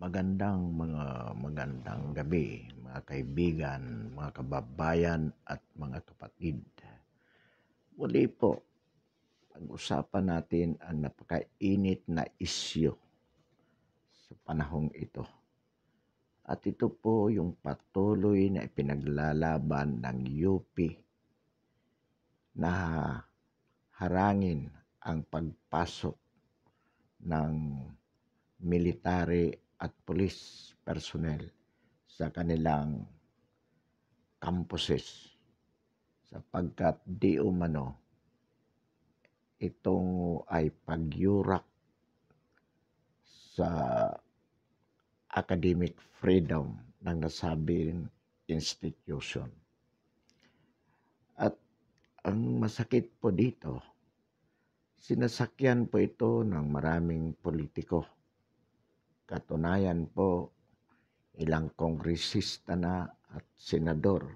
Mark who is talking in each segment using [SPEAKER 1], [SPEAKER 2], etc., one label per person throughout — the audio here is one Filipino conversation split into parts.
[SPEAKER 1] Magandang gabi, mga kaibigan, mga kababayan at mga kapatid. Muli po, pag-usapan natin ang napakainit na isyu sa panahong ito. At ito po yung patuloy na ipinaglalaban ng UP na harangin ang pagpasok ng military at police personnel sa kanilang campuses sapagkat di umano itong ay pagyurak sa academic freedom ng nasabing institution. At ang masakit po dito, sinasakyan po ito ng maraming politiko. Katunayan po, ilang kongresista na at senador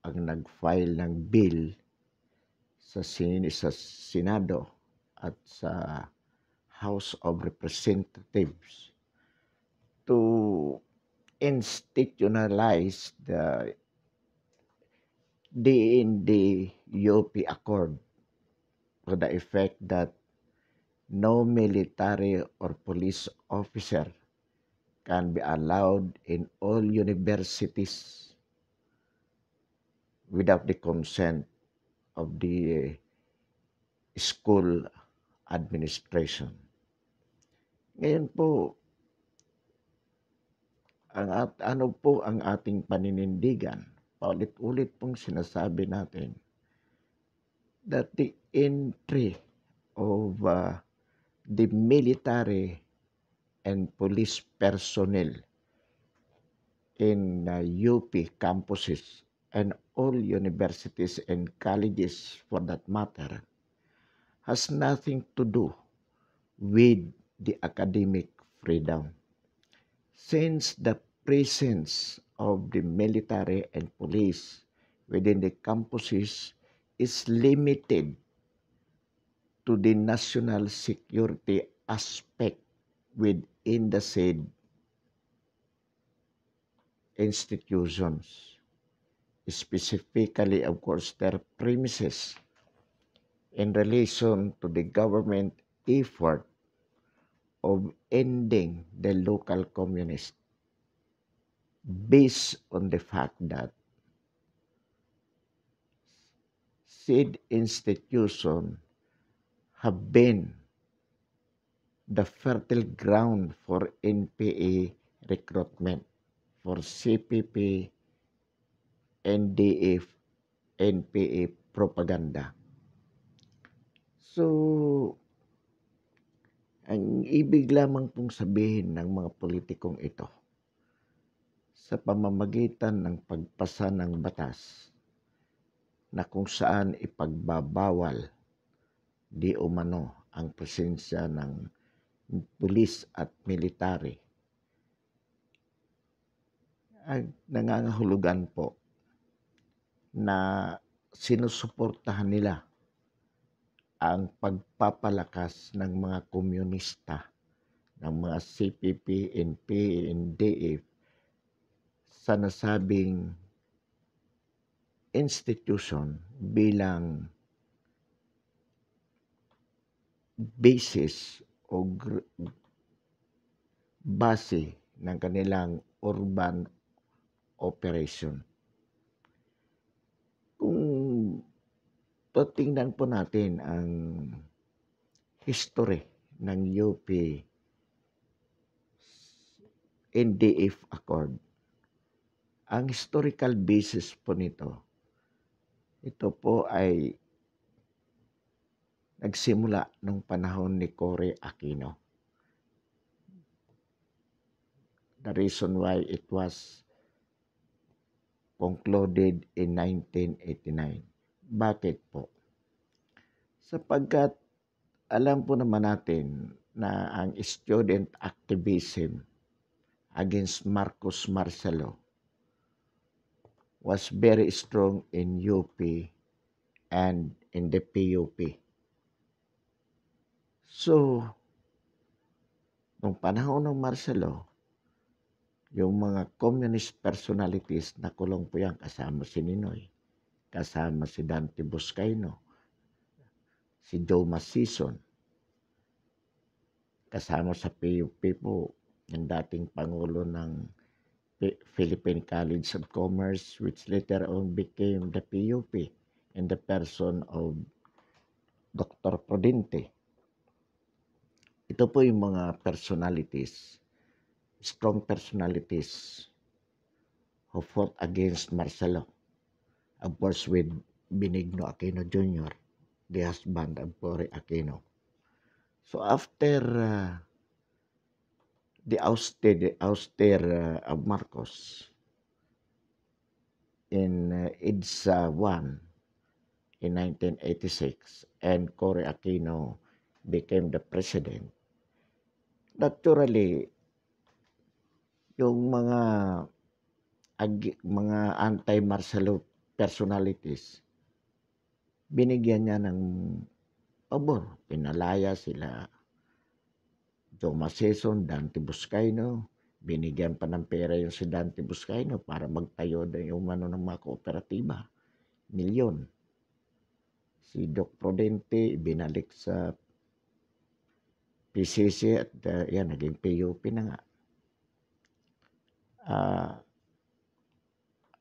[SPEAKER 1] ang nag-file ng bill sa Senado at sa House of Representatives to institutionalize the DND-UP Accord to the effect that no military or police officer can be allowed in all universities without the consent of the school administration. Ngayon po, ano po ang ating paninindigan? Paulit-ulit pong sinasabi natin that the entry of the military and police personnel in UP campuses and all universities and colleges for that matter has nothing to do with the academic freedom. Since the presence of the military and police within the campuses is limited to the national security aspect within the said institutions, specifically, of course, their premises in relation to the government effort of ending the local communist based on the fact that said institution have been the fertile ground for NPA recruitment, for CPP, NDF, NPA propaganda. So, ang ibig lamang pong sabihin ng mga politikong ito sa pamamagitan ng pagpasa ng batas na kung saan ipagbabawal di umano ang presensya ng pulis at military ay nangangahulugan po na sinusuportahan nila ang pagpapalakas ng mga komunista, ng mga CPP, NPA, NDF sa nasabing institution bilang basis o base ng kanilang urban operation. Kung tingnan po natin ang history ng UP NDF Accord, ang historical basis po nito, ito po ay nagsimula nung panahon ni Cory Aquino. The reason why it was concluded in 1989. Bakit po? Sapagkat alam po naman natin na ang student activism against Marcos Marcelo was very strong in UP and in the PUP. So, nung panahon ng Marcelo, Yung mga communist personalities na kulong po yan, kasama si Ninoy, kasama si Dante Buscaino, si Joe Masison, kasama sa PUP po, yung dating Pangulo ng Philippine College of Commerce, which later on became the PUP in the person of Dr. Prudente. Ito po yung mga personalities, strong personalities who fought against martial law. Of course, with Benigno Aquino Jr., the husband of Cory Aquino. So after the ouster of Marcos in EDSA 1 in 1986 and Cory Aquino became the president, naturally, yung mga anti-martial law personalities, binigyan niya ng pabor. Pinalaya sila Joe Masison, Dante Buscaino. Binigyan pa ng pera yung si Dante Buscaino para magtayo na yung ng mga kooperatiba. Milyon. Si Doc Prudente binalik sa PCC at yan, naging PUP na nga.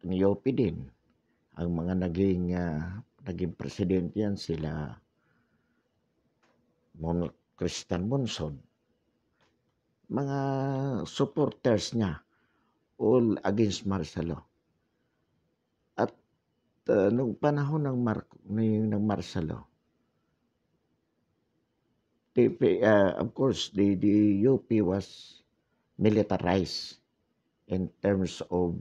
[SPEAKER 1] Ang UP din. Ang mga naging presidente yan sila Christian Monson. Mga supporters niya, all against martial law. At nung panahon ng martial law, of course, the UP was militarized in terms of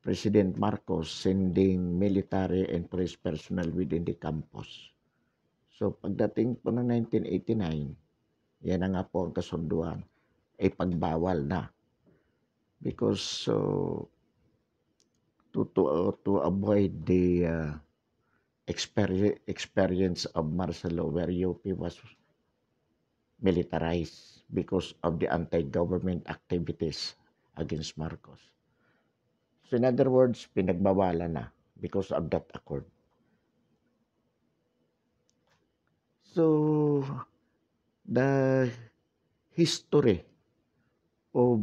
[SPEAKER 1] President Marcos sending military and police personnel within the campus. So pagdating po ng 1989, yan na nga po ang kasunduan, ay pagbawal na. Because to avoid the experience of martial law where UP was militarized because of the anti-government activities against Marcos. So in other words, pinagbawalan na because of that accord. So the history of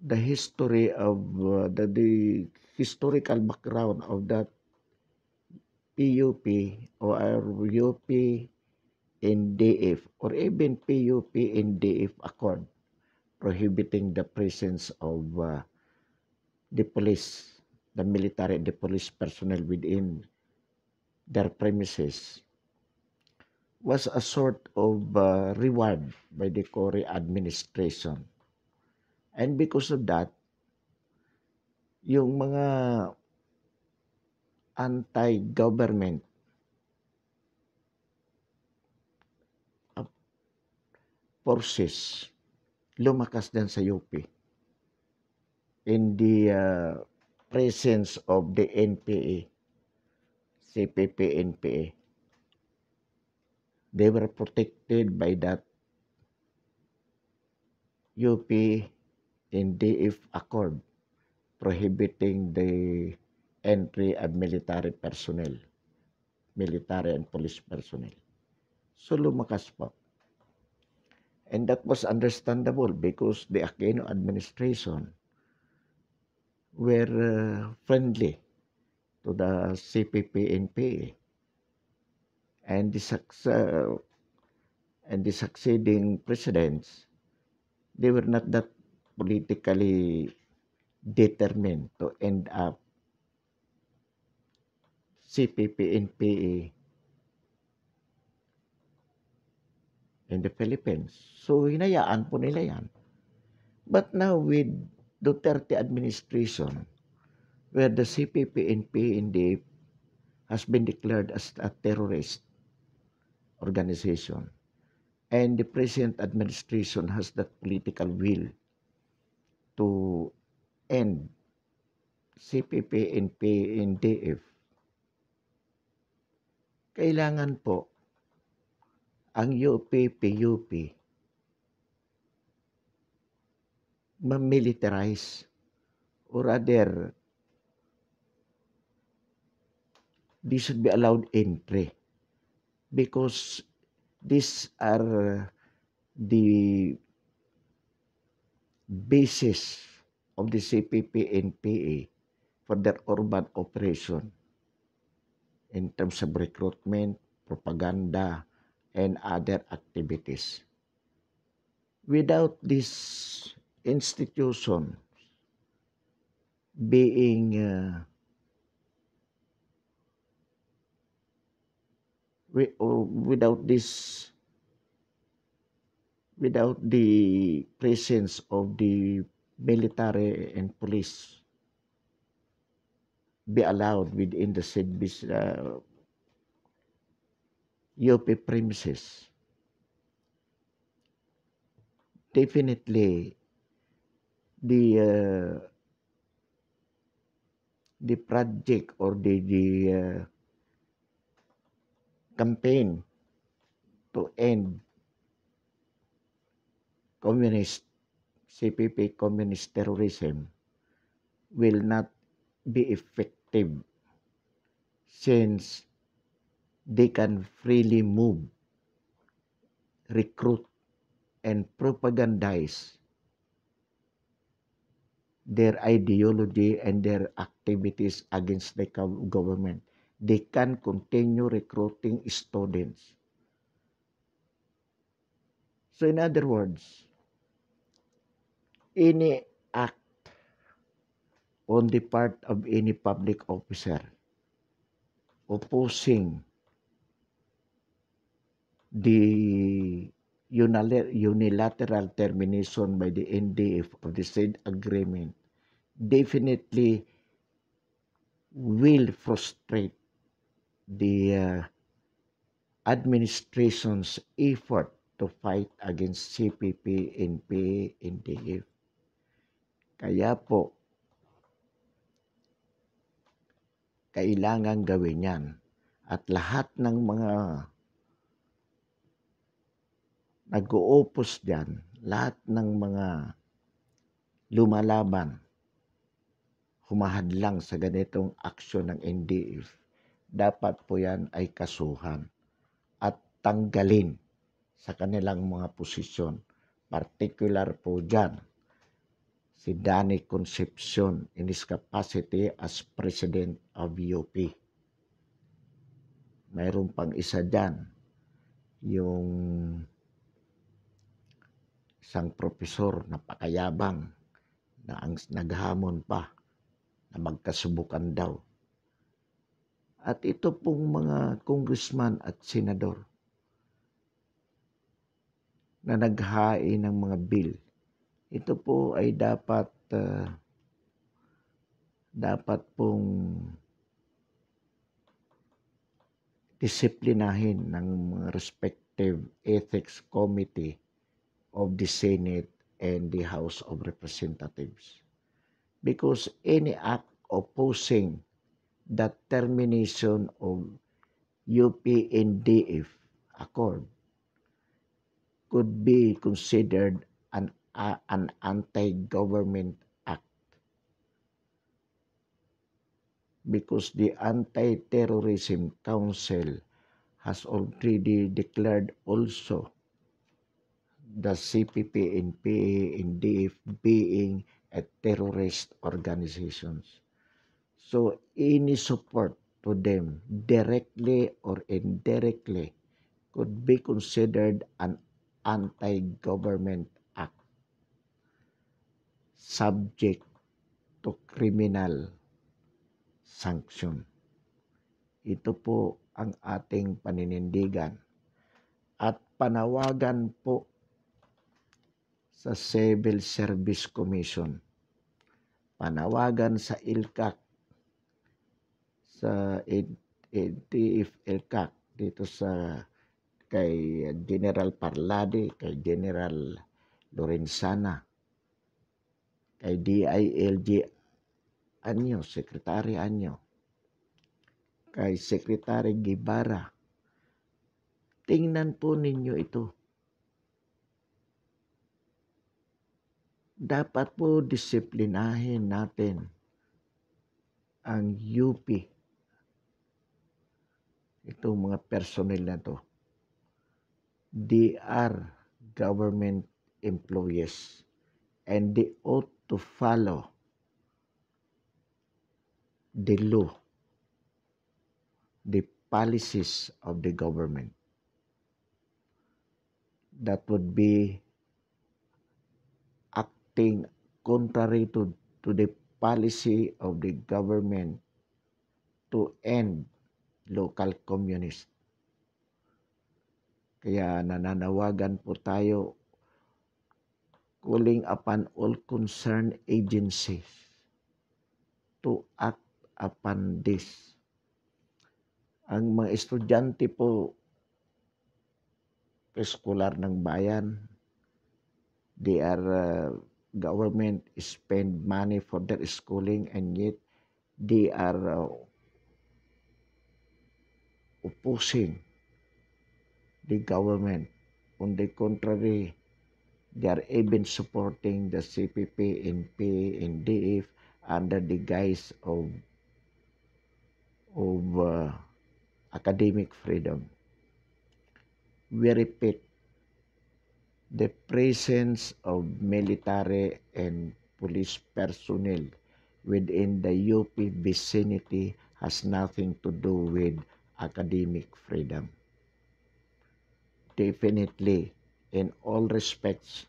[SPEAKER 1] the historical background of that PUP or UP NDF or even PUP NDF accord prohibiting the presence of the police, the military, the police personnel within their premises was a sort of reward by the Cory administration. And because of that, yung mga anti-government forces lumakas din sa UP in the presence of the NPA, CPP, NPA. They were protected by that UP NDF accord prohibiting the entry of military personnel, military and police personnel. So lumakas po. And that was understandable because the Aquino administration were friendly to the CPP-NPA. And the succeeding presidents, they were not that politically determined to end up CPP-NPA in the Philippines. So, hinayaan po nila yan. But now with Duterte administration, where the CPP-NPA indeed has been declared as a terrorist organization, and the present administration has that political will to end CPP-NPA NDF, kailangan po ang UP-PUP ma-militarize, or rather, they should be allowed entry because these are the basis of the CPP-NPA for their urban operation in terms of recruitment, propaganda, and other activities. Without this institution being without this, without the presence of the military and police be allowed within the said UP premises, definitely the project or the campaign to end communist CPP communist terrorism will not be effective since they can freely move, recruit, and propagandize their ideology and their activities against the government. They can continue recruiting students. So in other words, any act on the part of any public officer opposing the unilateral termination by the NDF of the said agreement definitely will frustrate the administration's effort to fight against CPP, NPA, NDF. Kaya po, kailangan gawin yan. At lahat ng mga nag-uupos dyan, lahat ng mga lumalaban, humahadlang sa ganitong aksyon ng NDF, dapat po yan ay kasuhan at tanggalin sa kanilang mga posisyon. Particular po dyan, si Danny Concepcion in his capacity as President of UP. Mayroon pang isa dyan, yung isang profesor na pakayabang na ang naghamon pa na magkasubukan daw. At ito pong mga congressman at senador na naghain ng mga bill, ito po ay dapat pong disiplinahin ng mga respective ethics committee of the Senate and the House of Representatives. Because any act opposing the termination of UP-NDF accord could be considered an anti-government act because the Anti-Terrorism Council has already declared also the CPP, NPA, NDF being a terrorist organizations. So any support to them directly or indirectly could be considered an anti-government act subject to criminal sanction. Ito po ang ating paninindigan at panawagan po sa Civil Service Commission, panawagan sa ILCAC, sa NTF-ILCAC dito sa kay General Parlade, kay General Lorenzana, kay DILG Anyo, Secretary Anyo, kay Secretary Guevara. Tingnan po ninyo ito. dapat po disiplinahin natin ang UP, itong mga personnel na to. They are government employees and they ought to follow the law, the policies of the government. That would be acting contrary to the policy of the government to end local communists. Kaya nananawagan po tayo, calling upon all concerned agencies to act upon this. Ang mga estudyante po, escolar ng bayan, they are government spend money for their schooling and yet they are opposing the government. On the contrary, they are even supporting the CPP, NP, and DF under the guise of academic freedom. We repeat, the presence of military and police personnel within the UP vicinity has nothing to do with academic freedom. Definitely, in all respects,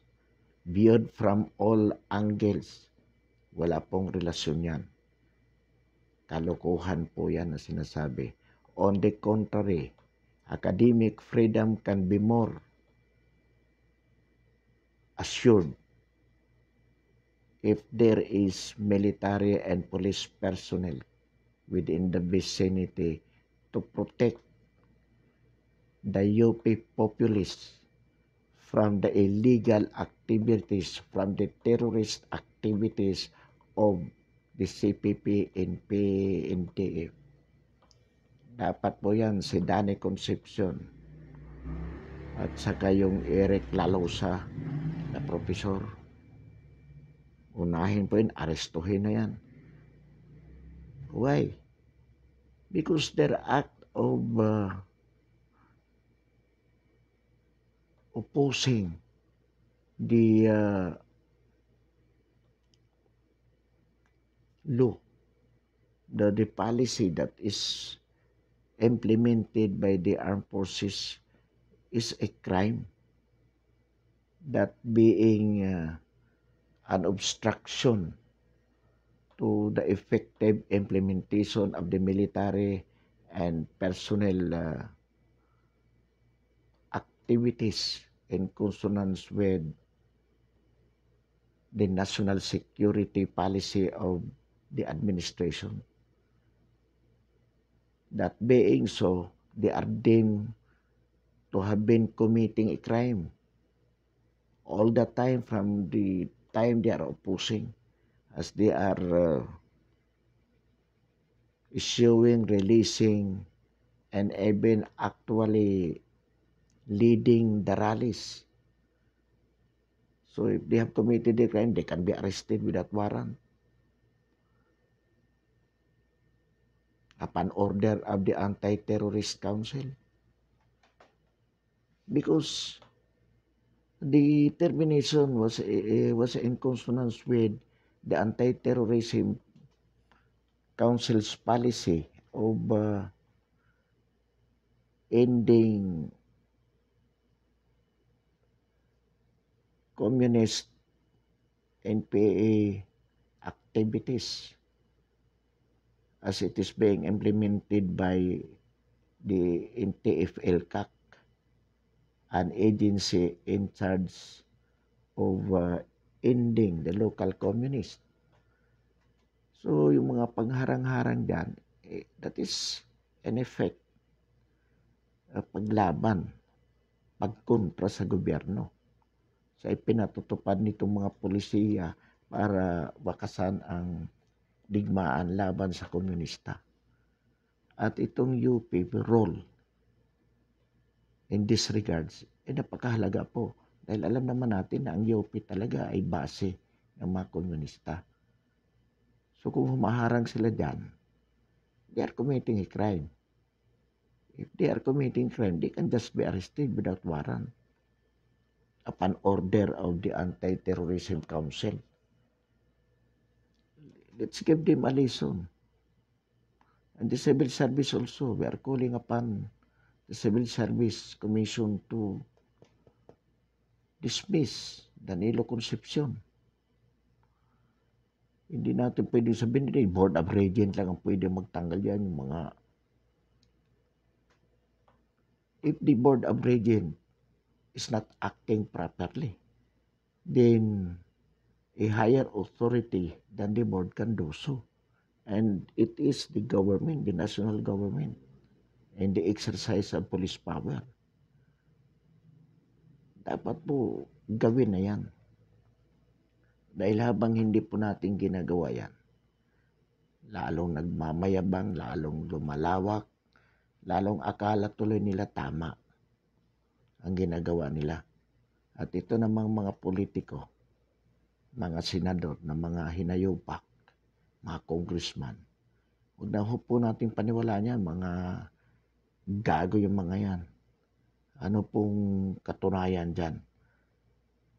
[SPEAKER 1] viewed from all angles, wala pong relasyon yan. Kalokohan po yan na sinasabi. On the contrary, academic freedom can be more assured if there is military and police personnel within the vicinity to protect the UP populace from the illegal activities, from the terrorist activities of the CPP, NP, NTF. Dapat po yan si Danny Concepcion at saka yung Eric Lalosa na profesor. Unahin po yun, arestuhin na yan. Why? Because their act of opposing the law, the policy that is implemented by the armed forces is a crime. That being an obstruction to the effective implementation of the military and personnel activities in consonance with the national security policy of the administration. That being so, they are deemed to have been committing a crime all the time from the time they are opposing, as they are issuing, releasing, and even actually leading the rallies. So if they have committed a crime, they can be arrested without warrant upon order of the Anti-Terrorist Council. Because the termination was in consonance with the Anti-Terrorism Council's policy of ending communist NPA activities as it is being implemented by the NTF-ELCAC, an agency in charge of ending the local communists. So yung mga pangharang-harang dyan, that is in effect paglaban, pagkontra sa gobyerno sa ipinatutupad nitong mga polisiya para wakasan ang digmaan laban sa komunista. At itong UP role in this regards, napakahalaga po. Dahil alam naman natin na ang UP talaga ay base ng mga komunista. So kung humaharang sila dyan, they are committing a crime. If they are committing crime, they can just be arrested without warrant upon order of the Anti-Terrorism Council. Let's give them a lesson. And the Civil Service also, we are calling upon the Civil Service Commission to dismiss Danilo Concepcion. Hindi natin pwede sabihin nila, Board of Regents lang ang pwede magtanggal yan. Yung mga, if the Board of Regents is not acting properly, then a higher authority than the board can do so. And it is the government, the national government, and the exercise of police power. Dapat po gawin na yan. Dahil habang hindi po natin ginagawa yan, lalong nagmamayabang, lalong lumalawak, lalong akala tuloy nila tama ang ginagawa nila. At ito namang mga politiko, mga senador na mga hinayupak, mga congressman, huwag na po natin paniwalaan yan, mga gago yung mga yan. Ano pong katunayan dyan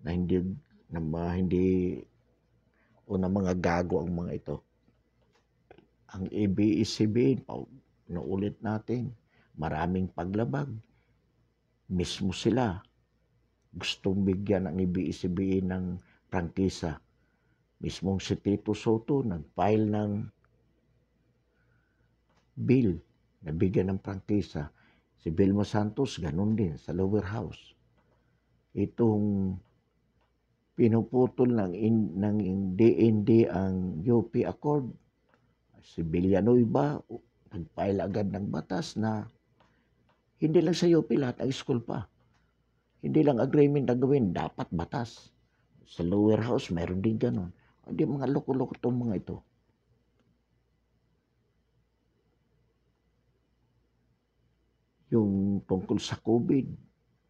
[SPEAKER 1] na mga gago ang mga ito? Ang ABS-CBN, naulit natin, maraming paglabag. Mismo sila gustong bigyan ng ABS-CBN ng prangkisa. Mismong si Tito Soto nag-file ng bill na bigyan ng prangkisa. Si Vilma Santos, ganun din sa lower house. Itong pinuputol ng DND ang UP Accord. Si Villanueva, nag-file agad ng batas na hindi lang sa UP, lahat ang school pa. Hindi lang agreement na gawin, dapat batas. Sa lower house, mayroon din ganun. Hindi mga loko-loko itong mga ito. Yung tungkol sa COVID,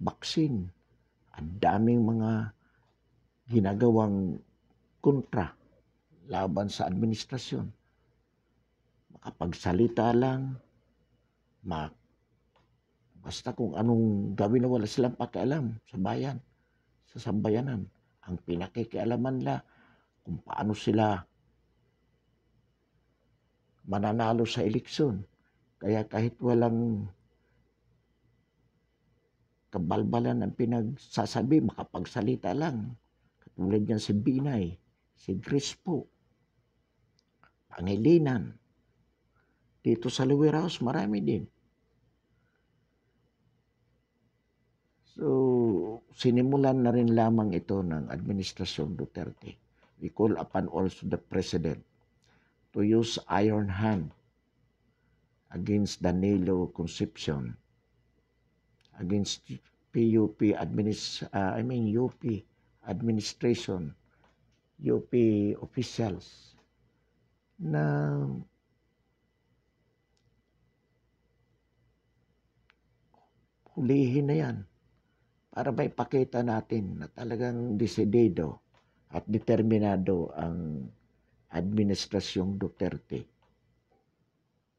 [SPEAKER 1] vaccine, ang daming mga ginagawang kontra laban sa administrasyon. Makapagsalita lang, basta kung anong gawin na wala silang pakialam sa bayan, sa sambayanan. Ang pinakikialaman nila kung paano sila mananalo sa eleksyon. Kaya kahit walang kabalbalan ang pinagsasabi, makapagsalita lang. Katulad niyan si Binay, si Crispo, Pangilinan. Dito sa lower house, marami din. So, sinimulan na rin lamang ito ng Administrasyon Duterte. We call upon also the President to use iron hand against Danilo Concepcion, against UP administration, UP officials na hulihin na yan para may pakita natin na talagang desidido at determinado ang Administrasyong Duterte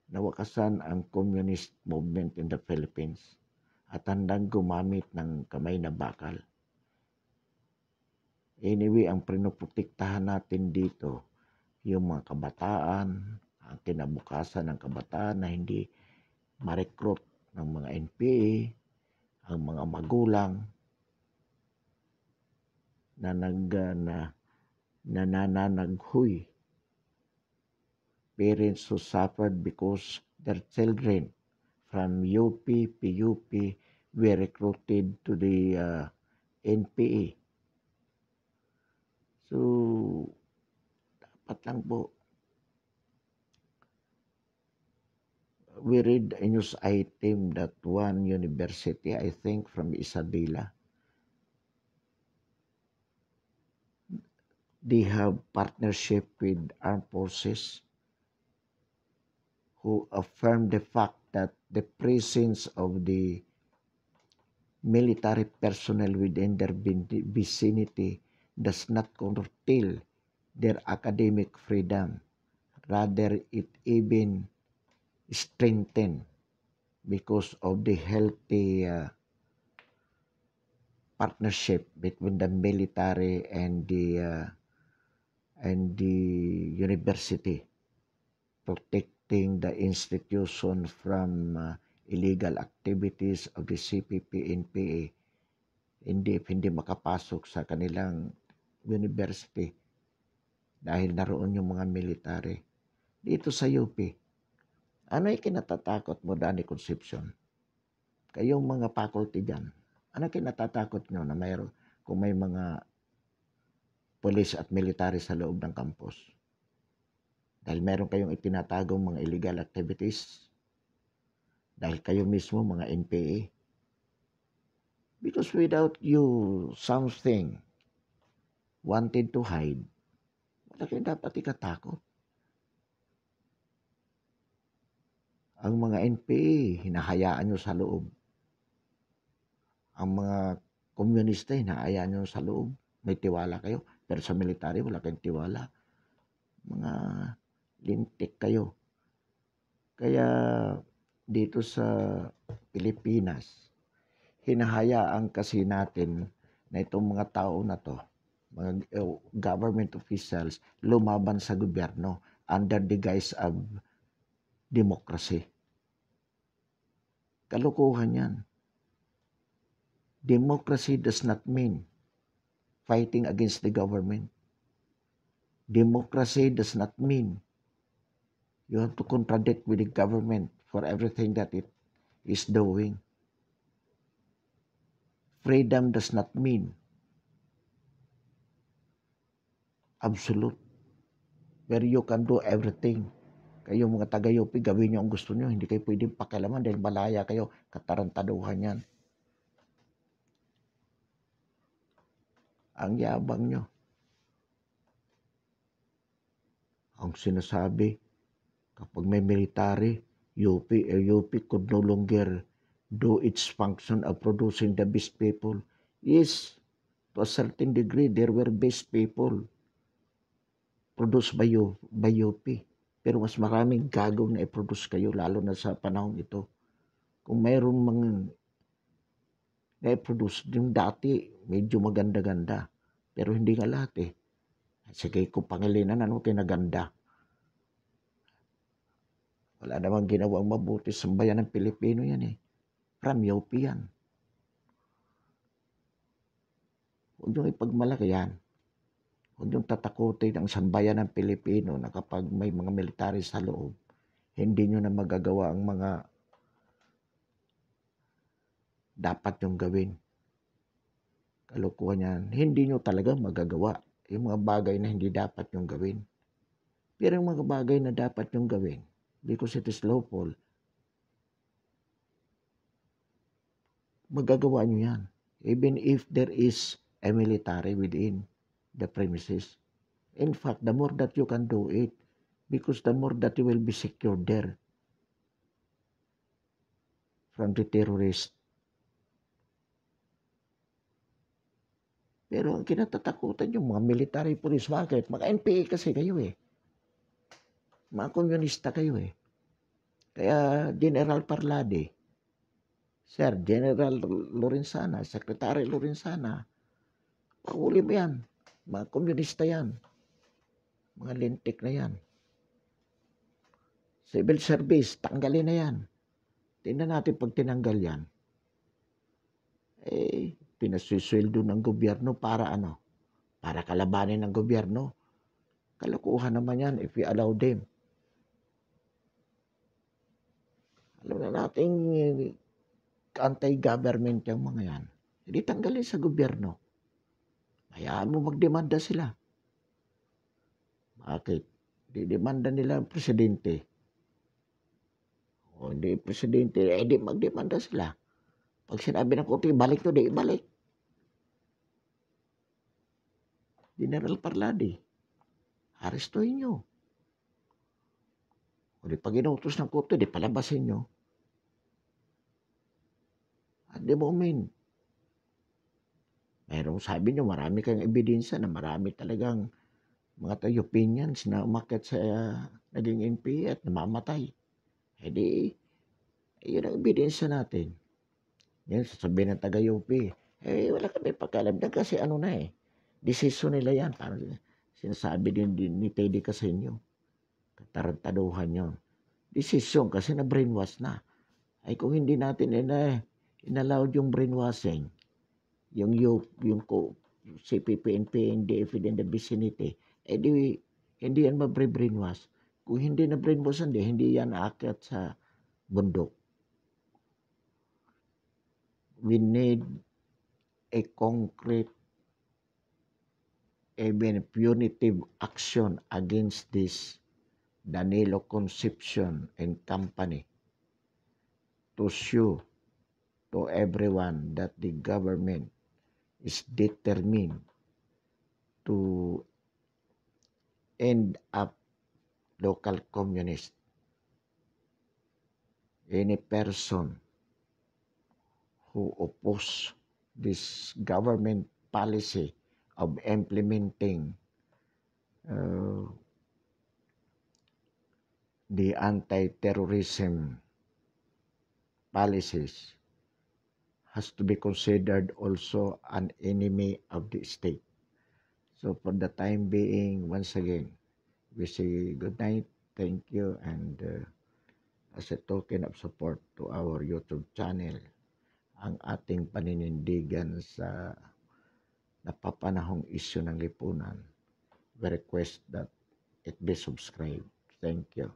[SPEAKER 1] na wakasan ang communist movement in the Philippines at handang gumamit ng kamay na bakal. Anyway, ang pinoprotektahan natin dito, yung mga kabataan, ang kinabukasan ng kabataan na hindi ma-recruit ng mga NPA, ang mga magulang na nananaghoy, parents who suffered because their children from UP, PUP were recruited to the NPA. So, dapat lang po. We read a news item that one university, I think from Isabela, they have partnership with armed forces who affirm the fact that the presence of the military personnel within their vicinity does not curtail their academic freedom. Rather, it even strengthened because of the healthy partnership between the military and the university, protecting the institution from illegal activities of the CPP-NPA. Hindi makapasok sa kanilang university dahil naroon yung mga military. Dito sa UP, ano yung kinatatakot mo, Danny Concepcion? Kayong mga faculty dyan, ano kinatatakot nyo na mayroon kung may mga police at military sa loob ng campus? Dahil meron kayong itinatagong mga illegal activities? Dahil kayo mismo mga NPA? Because without you something wanted to hide, wala kayo dapat ikatakot. Ang mga NPA, hinahayaan nyo sa loob. Ang mga komunista, hinahayaan nyo sa loob. May tiwala kayo. Pero sa military, wala kayong tiwala. Mga lintik kayo. Kaya dito sa Pilipinas, hinahayaan kasi natin na itong mga tao na to, mga government officials, lumaban sa gobyerno under the guise of democracy. Kalokohan yan. Democracy does not mean fighting against the government. Democracy does not mean you have to contradict with the government for everything that it is doing. Freedom does not mean absolute, where you can do everything. Kayo mga taga-UP, gawin nyo ang gusto nyo. Hindi kayo pwedeng pakialaman dahil malaya kayo. Katarantaduhan yan. Ang yabang nyo. Ang sinasabi, kapag may military, UP could no longer do its function of producing the best people. Yes, to a certain degree, there were best people produced by UP. Pero mas maraming gagawin na i-produce kayo, lalo na sa panahon ito. Kung mayroong mga na-produce, yung dati, medyo maganda-ganda. Pero hindi nga lahat eh. Sige, kung Pangilinan, ano kinaganda? Wala namang ginawang mabuti sa bayan ng Pilipino yan eh. From UP yan. Huwag niyong ipagmalaki yan. Huwag niyong tatakutin ang sambayan ng Pilipino na kapag may mga military sa loob, hindi niyo na magagawa ang mga dapat niyong gawin. Kalukuhan yan. Hindi niyo talaga magagawa yung mga bagay na hindi dapat niyong gawin. Pero yung mga bagay na dapat niyong gawin, because it is lawful, magagawa niyo yan. Even if there is a military within the premises. In fact, the more that you can do it, because the more that you will be secured there from the terrorists. Pero ang kinatatakutan yung mga military police. Bakit? Mga NPA kasi kayo eh. Mga komunista kayo eh. Kaya General Parlade, Sir, General Lorenzana, Secretary Lorenzana, pahuli mo yan. Mga komunista yan. Mga lintik na yan. Civil service, tanggalin na yan. Tingnan natin pag tinanggal yan. Pinaswisweldo ng gobyerno para ano? Para kalabanin ng gobyerno. Kalokohan naman yan if we allow them. Alam na natin anti-government yung mga yan. Hindi tanggalin sa gobyerno. Hayaan mo magdemanda sila. Bakit? Didemanda nila ang presidente. O hindi presidente, di magdemanda sila. Pag sinabi ng korte, balik to, di balik. General Parlade, arestuhin nyo. O di pag inutos ng korte, di palabasin nyo. At the moment, mayroong sabi nyo, marami kayong ebidensya na marami talagang mga taga-opinions na umakyat sa naging NPA at namamatay. Eh di, yun ang ebidensya natin. Yan, sasabihin ng taga-UP, wala kami pagkalam na kasi ano na desisyon nila yan. Parang sinasabi din ni Teddy Casenyo, katarantaduhan yun. Desisyon kasi na brainwash na. Ay kung hindi natin inallowed yung brainwashing, yung CPP, NPA, DFID in the vicinity, hindi yan mabre-brainwash. Kung hindi na brainwash, hindi yan aakyat sa bundok. We need a concrete, even punitive action against this Danilo Concepcion and Company to show to everyone that the government is determined to end up local communist. Any person who oppose this government policy of implementing the anti-terrorism policies has to be considered also an enemy of the state. So for the time being, once again, we say good night, thank you, and as a token of support to our YouTube channel, ang ating paninindigan sa napapanahong isyu ng lipunan, we request that it be subscribed. Thank you.